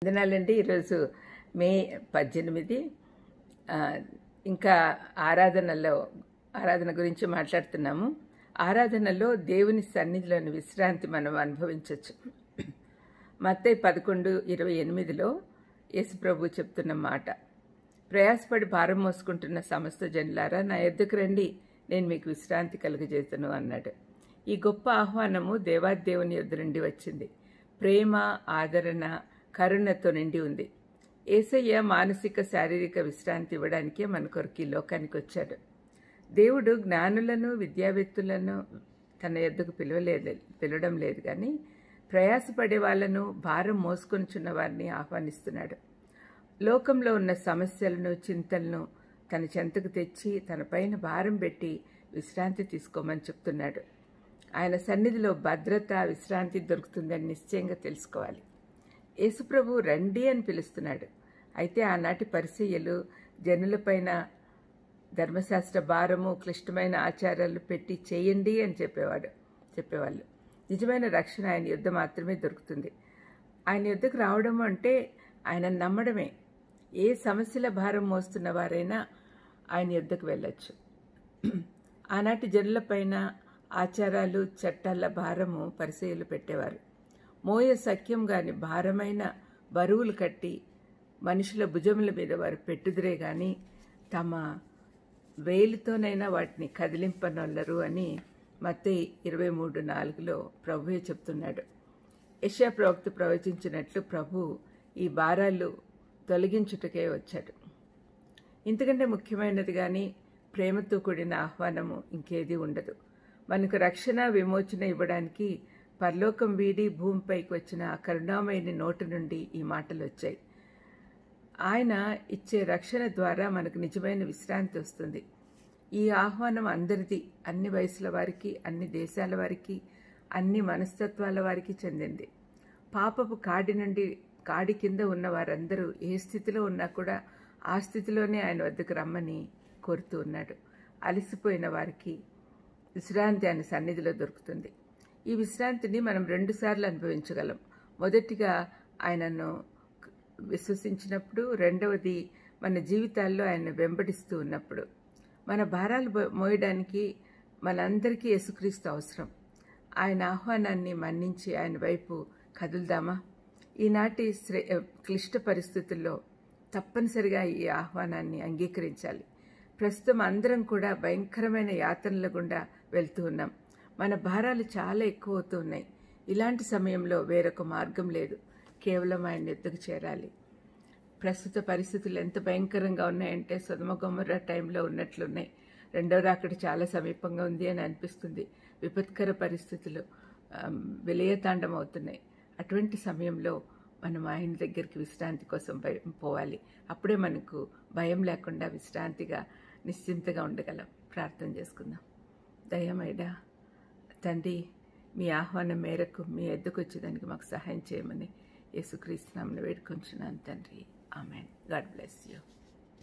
వందనాలండి. ఈరోజు మే 18 ఇంకా ఆరాధన గురించి మాట్లాడుతున్నాము. ఆరాధనలో దేవుని సన్నిధిలోని విశ్రాంతి మనం అనుభవించవచ్చు. మత్తయి 11:28లో యేసుప్రభు చెప్తున్న మాట, ప్రయాసపడి భారం మోసుకుంటున్న సమస్త జనులారా నా యొద్దకు రండి, నేను మీకు విశ్రాంతి కలుగజేతును అన్నాడు. ఈ గొప్ప ఆహ్వానము దేవాదేవుని యొద్ద నుండి వచ్చింది. ప్రేమ, ఆదరణ, కరుణతో నిండి ఉంది. యేసయ్య మానసిక శారీరక విశ్రాంతి ఇవ్వడానికే మన కొరకు ఈ లోకానికి వచ్చాడు. దేవుడు జ్ఞానులను, విద్యావేత్తలను తన యొద్దకు పిలవడం లేదు, కానీ ప్రయాసపడే వాళ్ళను, భారం మోసుకొనిచున్న వారిని ఆహ్వానిస్తున్నాడు. లోకంలో ఉన్న సమస్యలను, చింతలను తన చెంతకు తెచ్చి తన పైన భారం పెట్టి విశ్రాంతి తీసుకోమని చెప్తున్నాడు. ఆయన సన్నిధిలో భద్రత, విశ్రాంతి దొరుకుతుందని నిశ్చయంగా తెలుసుకోవాలి. యేసుప్రభు రండి అని పిలుస్తున్నాడు. అయితే ఆనాటి పరిసయ్యులు జనులపైన ధర్మశాస్త్ర భారము, క్లిష్టమైన ఆచారాలు పెట్టి చేయండి అని చెప్పేవాళ్ళు. నిజమైన రక్షణ ఆయన యుద్ధ మాత్రమే దొరుకుతుంది. ఆయన యుద్ధకు రావడం అంటే ఆయన నమ్మడమే. ఏ సమస్యల భారం మోస్తున్న వారైనా ఆయన యుద్ధకు వెళ్ళొచ్చు. ఆనాటి జనులపైన ఆచారాలు, చట్టాల భారము పరిసయ్యులు పెట్టేవారు. మోయ సఖ్యం గాని భారమైన బరువులు కట్టి మనుషుల భుజముల మీద వారు పెట్టుదురే గాని తమ వేలితోనైనా వాటిని కదిలింపనొల్లరు అని మత్తయి 23:4లో ప్రభువే చెప్తున్నాడు. యెషయా ప్రవక్త ప్రవచించినట్లు ప్రభు ఈ భారాలు తొలగించుటకే వచ్చాడు. ఇంతకంటే ముఖ్యమైనది కానీ ప్రేమతో కూడిన ఆహ్వానము ఇంకేది ఉండదు. మనకు రక్షణ, విమోచన ఇవ్వడానికి పరలోకం వీడి భూమిపైకి వచ్చిన ఆ కరుణామయుని నోటి నుండి ఈ మాటలు వచ్చాయి. ఆయన ఇచ్చే రక్షణ ద్వారా మనకు నిజమైన విశ్రాంతి వస్తుంది. ఈ ఆహ్వానం అందరిది, అన్ని వయసుల వారికి, అన్ని దేశాల వారికి, అన్ని మనస్తత్వాల వారికి చెందింది. పాపపు కాడి కింద ఉన్న వారందరూ ఏ స్థితిలో ఉన్నా కూడా ఆ స్థితిలోనే ఆయన వద్దకు రమ్మని కోరుతూ ఉన్నాడు. అలసిపోయిన వారికి విశ్రాంతి ఆయన సన్నిధిలో దొరుకుతుంది. ఈ విశ్రాంతిని మనం 2 సార్లు అనుభవించగలం. మొదటిగా ఆయనను విశ్వసించినప్పుడు, రెండవది మన జీవితాల్లో ఆయన వెంబడిస్తూ ఉన్నప్పుడు. మన భారాలు మోయడానికి మనందరికీ యేసుక్రీస్తు అవసరం. ఆయన ఆహ్వానాన్ని మన్నించి ఆయన వైపు కదులుదామా? ఈనాటి క్లిష్ట పరిస్థితుల్లో తప్పనిసరిగా ఈ ఆహ్వానాన్ని అంగీకరించాలి. ప్రస్తుతం అందరం కూడా భయంకరమైన యాతనల గుండా వెళ్తూ ఉన్నాం. మన భారాలు చాలా ఎక్కువ అవుతూ ఉన్నాయి. ఇలాంటి సమయంలో వేరొక మార్గం లేదు, కేవలం ఆయన ఎద్దుకు చేరాలి. ప్రస్తుత పరిస్థితులు ఎంత భయంకరంగా ఉన్నాయంటే సొదొమ గొమొర్రా టైంలో ఉన్నట్లున్నాయి. రెండవ రాకడ చాలా సమీపంగా ఉంది అని అనిపిస్తుంది. విపత్కర పరిస్థితులు విలయతాండం అవుతున్నాయి. అటువంటి సమయంలో మనం ఆయన దగ్గరికి విశ్రాంతి కోసం పోవాలి. అప్పుడే మనకు భయం లేకుండా విశ్రాంతిగా, నిశ్చింతగా ఉండగలం. ప్రార్థన చేసుకుందాం. దయమైడా తండ్రి, మీ ఆహ్వానం మేరకు మీ ఎద్దుకు వచ్చేదానికి మాకు సహాయం చేయమని యేసుక్రీస్తు నామమున వేడుకొంచున్నాను తండ్రి. ఆమెన్. God bless you.